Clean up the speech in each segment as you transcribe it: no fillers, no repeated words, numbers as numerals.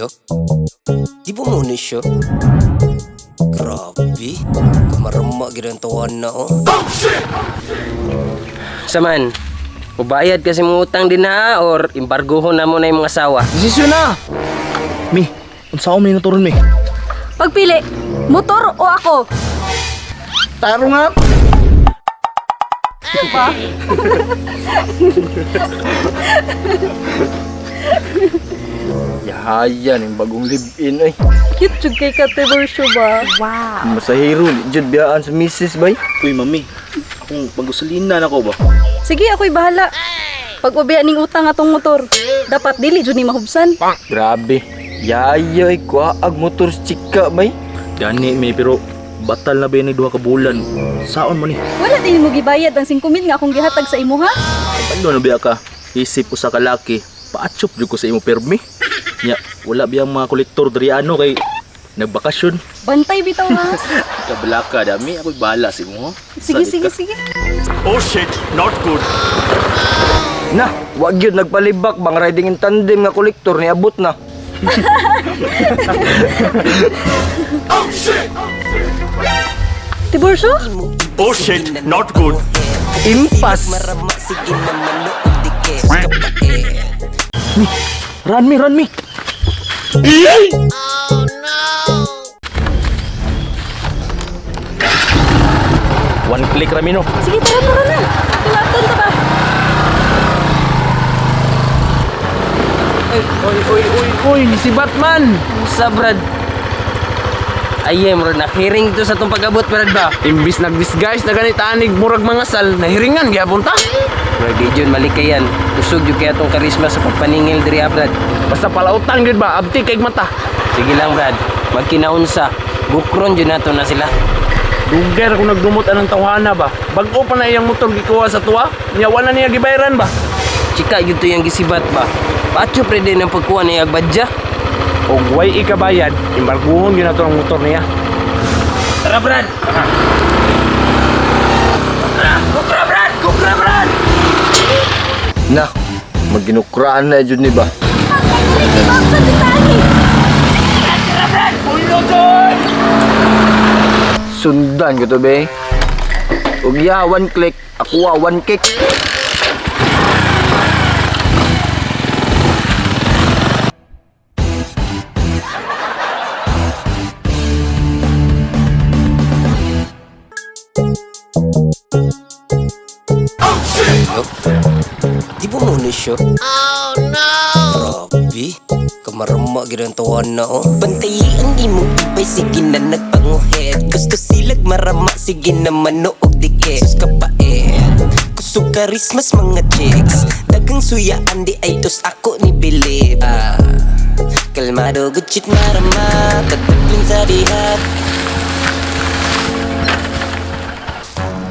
Lo? Di ba muna siya? Grabe. Kamarama gila ang tawan na oh. Saman, mubayad kasi mo utang din na or embargohon na mo na yung mga asawa. Desisyon na! Mi, unsaon may naturon mi? Pagpili, motor o ako? Taro nga! Yahayan yung bagong live-in ay. Cute jud kay Kate Borsyo ba? Wow. Masahiro, jud biyaan sa misis bay. Uy mami, akong pag-usulina na ko ba? Sige, ako'y bahala. Pag ubiya ning utang atong motor, dapat dili jud ni mahubsan. Grabe. Yayay, kuaag motor sa chika bay. Gani mi, pero batal na ba yun duha ka bulan? Saon mo ni? Wala din mo gibayad ang 5,000 nga akong gihatag sa imo ha? Kapag na biya ka, isip ko sa kalaki, paachop jud ko sa imo permi. Nya, wala biyang mga kolektor diri ano kay nagbakasyon. Bantay bitaw ha. Kabalaka dami, ako'y bahala sa imo. Sige, sige, sige. Oh shit, not good. Na, wag yun nagpalibak bang riding in tandem nga kolektor ni abot na. Tiborsyo? Oh shit, not good. Impas. Marama sige naman noong dikes kapae. Run me, run me. One click Ramino. Sige, tara na. Tulaton ka ba? Uy, ni si Batman. Sa Brad. Ayem, nakiring ito sa itong pag-abot, Brad ba? Imbis nag-disguise na ganit anig murag mga sal, nahiringan gyapon ta. Brad, di dyan malikayan. Usog yung kaya itong karisma sa pagpaningil diri Brad. Basta palautang gyud ba, abti kay mata. Sige lang, Brad. Magkinaunsa. Bukron dyan nato na sila. Duger kung nagdumot anang tawhana ba. Bag-o pa na iyang motor gikuha sa tuwa, nya wala niya gibayaran ba. Chika, yun to yung gisibat ba? Pacho pre din ang pagkuha na yung badya. Og way ikabayad, imbarguhon gyud nato ang motor niya. Tara, Brad! Gukra, Brad! Na, maginukraan na jud ni ba? Sundan ko to be. Ug ya, one click, ako one kick. Lo? Di ba muna siya? Oh no! Grabe. Kamarama gila ang tawan na oh. Bantayian di mo ibay sige na nagpanguhet. Gusto silag marama sige naman noog dikes kapae. Kusog karismas mga chicks. Dagang suyaan di ay tos ako ni Bilib. Kalmado gutsit marama. Tagtaplin sa dihat.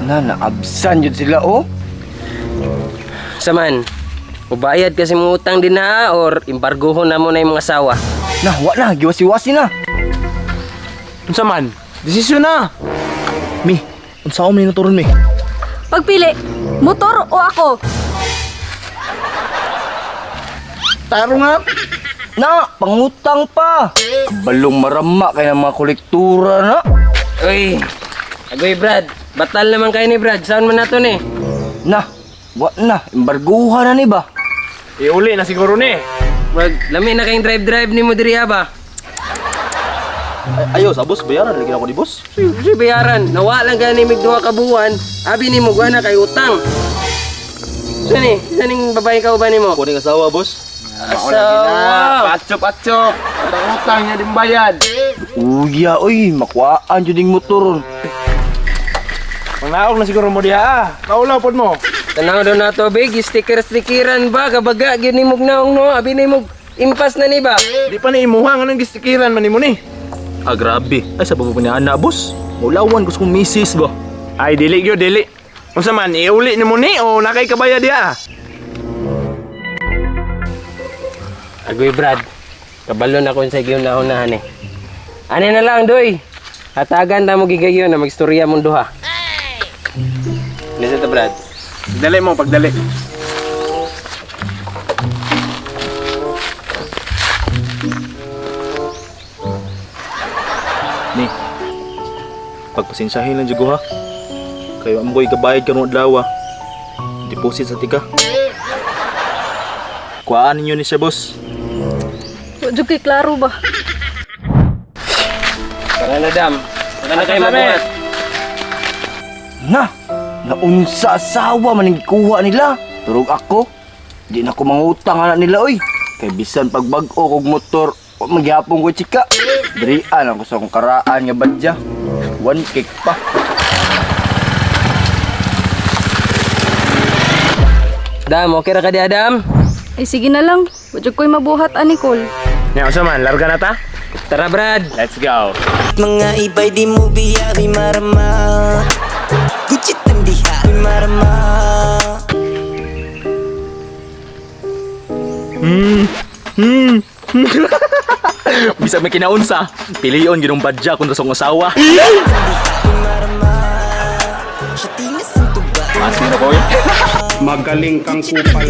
Na, naabsan jud sila oh. Saman, mubayad kasi mo utang din na or embargohon na mo na yung mga asawa. Na, wala, giwasi-wasi na. Unsa man? Desisyon na. Mi, unsaon may naturon mi? Pagpili, motor o ako? Taro nga. Na, pangutang pa. Balong marama kaya mga kolektura na. Uy, agoy Brad, batal naman kayo ni Brad. Saan mo na to ni? Na, wala na, embarguhan na ni ba? Iuli na siguro ni. Wag, lami na kayong drive-drive ni mo diri ba? Ayo, sa boss, bayaran lagi ako ni boss. Si bayaran, nawa lang ka ni migduha ka buwan. Abi ni mo na kay utang. Sani, saning babae ka ba ni mo? Kuning asawa, boss. Asawa! Patso. Ang utang niya din bayad. Uya, oy, makuhaan jud ding motor. Mangnaog na siguro mo diha. Kaulaw pod mo. Tanaw daw na to, big. Sticker-stickeran ba? Kabaga, yun ni mong naong no. Abi ni mong impas na ni ba? Di pa ni imuhang anong gistikiran man nimo ni. Ah, grabe. Ay, sa babo niya anak, boss. Mulawan gusto kong misis ba? Ay dili gyud dili. Unsa man iuli nimo ni o nakay kabaya diha? Agoy, Brad. Kabalon ako sa giyon na unahan eh. Ano na lang, doy. Hatagan ta mo gigayon na magstorya mong duha. Nasa to, Brad. Dali mo pagdali. pagpasensahin lang jud ko ha. Kaya mo ko'y gabayad ka ng adlaw. Deposit sa tika. Kuhaan ninyo ni siya, boss. Wa jud kay klaro ba? Tara na, Dam. Tara na kayo mabuhat. Na, naunsa asawa man ang gikuha nila. Turog ako, di na ko mangutang anak nila oy. Kay bisan pag bag-o kog motor, wa magyapon ko chika. Dirian ako sa akong karaan nga badya. One kick pa. Dam, okay ra ka di, Adam? Ay sige na lang. Wa jud ko'y mabuhat ani Col. Nya usa man, larga na ta. Tara, Brad. Let's go. Mga iba'y di mo biyahe marama Gucci tandiha marama Bisa may kinaunsa. Piliyon ginong badya kung rasong asawa. marama Siya tinas ang tuba Asino ko eh. Magaling kang kupal.